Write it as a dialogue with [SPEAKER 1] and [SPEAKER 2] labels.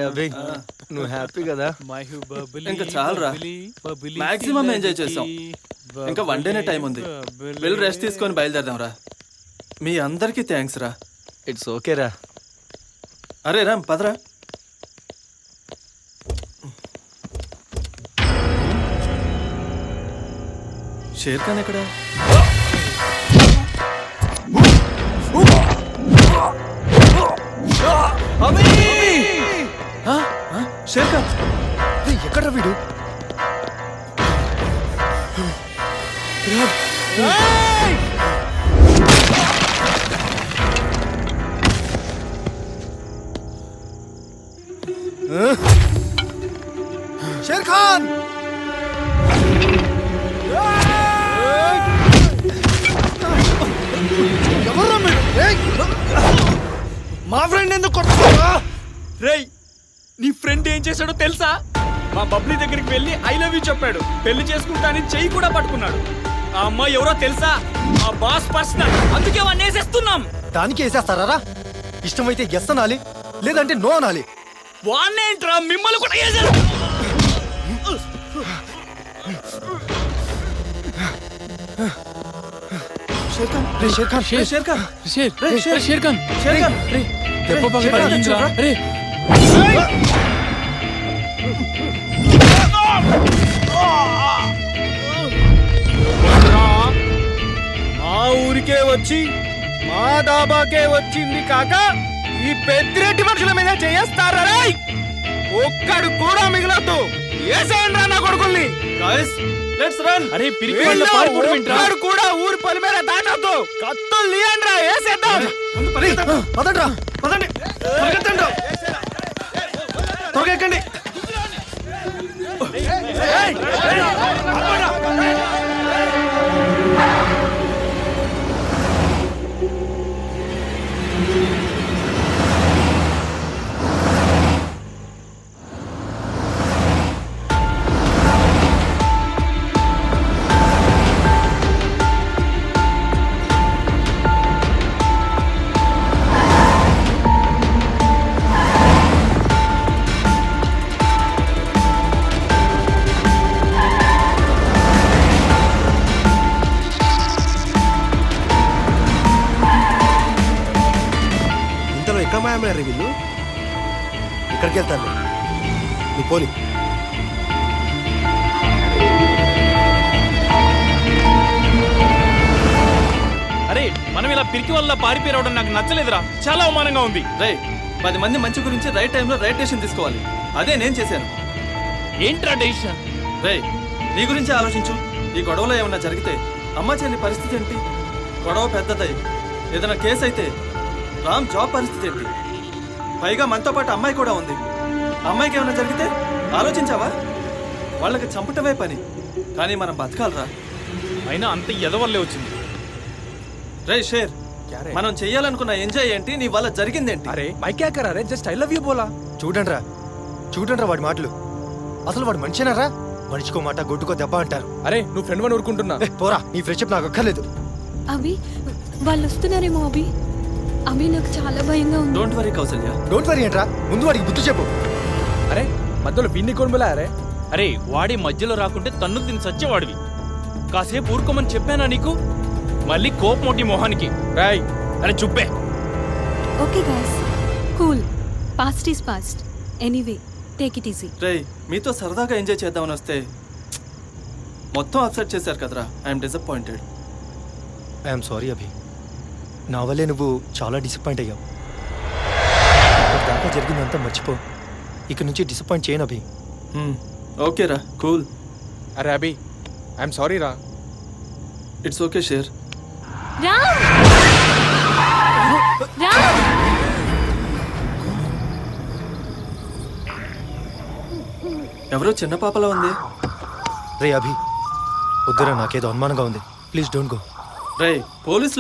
[SPEAKER 1] అభయ్ నువ్వు హ్యాపీ కదా?
[SPEAKER 2] ఇంకా చాలరా, మాక్సిమం ఎంజాయ్ చేసాం. ఇంకా 1 డేనే టైం ఉంది. వెళ్ళి రెస్ట్ తీసుకొని బయలుదేరదాం రా. మీ అందరికీ థ్యాంక్స్ రా.
[SPEAKER 1] ఇట్స్ ఓకే రా.
[SPEAKER 2] అరే రామ్ పదరా. షేర్ ఖాన్ ఎక్కడా? షేర్ ఖాన్
[SPEAKER 1] ఎక్కడ వీడు? షేర్ ఖాన్ మా ఫ్రెండ్ ఎందుకు కొట్టుకోవా?
[SPEAKER 3] రేయ్, నీ ఫ్రెండ్ ఏం చేశాడో తెలుసా? మా బబ్లీ దగ్గరికి వెళ్ళి ఐ లవ్ యూ చెప్పాడు. పెళ్లి చేసుకుంటానని చెయ్యి కూడా పట్టుకున్నాడు. ఆ అమ్మాయి ఎవరో తెలుసా? ఆ బాస్ పర్సనల్. అందుకే వాడిని వేసేస్తున్నాం.
[SPEAKER 1] దానికి వేసేస్తారా? ఇష్టమైతే ఎస్ అనాలి, లేదంటే నో అనాలి.
[SPEAKER 3] వాణ్ణేంట్రా మిమ్మల్ని కూడా వేసారు.
[SPEAKER 2] Share Khan
[SPEAKER 1] share Khan
[SPEAKER 2] share Khan
[SPEAKER 3] share Khan
[SPEAKER 2] share Khan
[SPEAKER 3] మా ఊరికే వచ్చి మా డాబాకే వచ్చింది కాక ఈ పెద్దిరెడ్డి మనుషుల మీద చేస్తారా? ఒక్కడు కూడా మిగలద్దు. ఏసేయండి నా కొడుకుల్ని.
[SPEAKER 2] Guys let's run.
[SPEAKER 3] అరే పిరికి వాళ్ళ పారిపోవడం ఏంట్రా? ఒక్కడు కూడా ఊరి పని మీద దాటొద్దు. కత్తులు తీయండిరా, ఏసేద్దాం.
[SPEAKER 1] పదండ్రా, పదండి, పరిగెత్తండి, త్వరగా ఎక్కండి. ఎక్కడ మాయమయ్యారు వీళ్ళు? ఇక్కడికి వెళ్తాను నీ పోని.
[SPEAKER 3] అరే మనం ఇలా పిరికి వల్ల పారిపోయి రావడం నాకు నచ్చలేదురా. చాలా అవమానంగా ఉంది.
[SPEAKER 2] రే 10 మంది మంచి గురించి రైట్ టైంలో రైట్ డెసిషన్ తీసుకోవాలి. అదే నేను చేశాను.
[SPEAKER 3] ఏంట్రా డెసిషన్?
[SPEAKER 2] రే నీ గురించి ఆలోచించు. ఈ గొడవలో ఏమన్నా జరిగితే అమ్మ చెల్లి పరిస్థితి ఏంటి? గొడవ పెద్దదై ఏదైనా కేసు అయితే రామ్ జాబ్ పరిస్థితి ఏంటి? పైగా మనతో పాటు అమ్మాయి కూడా ఉంది. అమ్మాయికి ఏమైనా జరిగితే ఆలోచించావా? వాళ్ళకి చంపటమే పని, కానీ మనం బతకాలరా.
[SPEAKER 3] అయినా అంత ఎదవల్లే వచ్చింది.
[SPEAKER 2] రే షేర్, మనం చెయ్యాలనుకున్న ఎంజాయ్ ఏంటి? నీ వల్ల జరిగిందేంటి?
[SPEAKER 3] అరే మై క్యా కరా రే, జస్ట్ ఐ లవ్ యూ బోలా.
[SPEAKER 1] చూడండిరా, చూడండిరా వాడి మాటలు. అసలు వాడు మనిషినారా? మనిషికో మాట గొడ్డుకో దెబ్బ అంటారు.
[SPEAKER 3] అరే నువ్వు ఫ్రెండ్ అని ఊరుకుంటున్నా.
[SPEAKER 1] పోరా, నీ ఫ్రెండ్షిప్ నాకు అక్కర్లేదు.
[SPEAKER 4] అభి వాళ్ళు వస్తున్నారేమో. అభి నాకు చాలా భయంగా ఉంది.
[SPEAKER 2] Don't worry Kausalya.
[SPEAKER 1] Don't worry ఏంట్రా, ముందు వాడికి బుద్ధి చెప్పు.
[SPEAKER 3] అరే మధ్యలో విన్ని కొనుమలా. అరే వాడి మధ్యలో రాకుంటే తన్ను తిని సచ్చేవాడివి. కాసేపు ఊరుకోమని చెప్పానా నీకు? మళ్ళీ కోపమోటి మొహానికి రాయ్. అరే చుప్పే.
[SPEAKER 4] Okay guys, cool. Past is past. Anyway take it easy.
[SPEAKER 2] రే మీతో సరదాగా ఎంజాయ్ చేద్దామని వస్తే మొత్తం అప్సెట్ చేశారు కదరా. I'm disappointed.
[SPEAKER 1] I'm sorry Abhi, నా వల్లే నువ్వు చాలా డిసప్పాయింట్ అయ్యావు. దాకా జరిగిందంతా మర్చిపో. ఇక నుంచి డిసప్పాయింట్ చేయను అభి.
[SPEAKER 2] ఓకే రా, కూల్.
[SPEAKER 3] అరే అభి ఐఎమ్ సారీ రా.
[SPEAKER 2] It's okay share.
[SPEAKER 4] Ram Ram
[SPEAKER 2] ఎవరో చిన్న పాపలా ఉంది.
[SPEAKER 1] రే అభి వద్దురా, నాకేదో అనుమానంగా ఉంది. Please don't go.
[SPEAKER 2] Ray police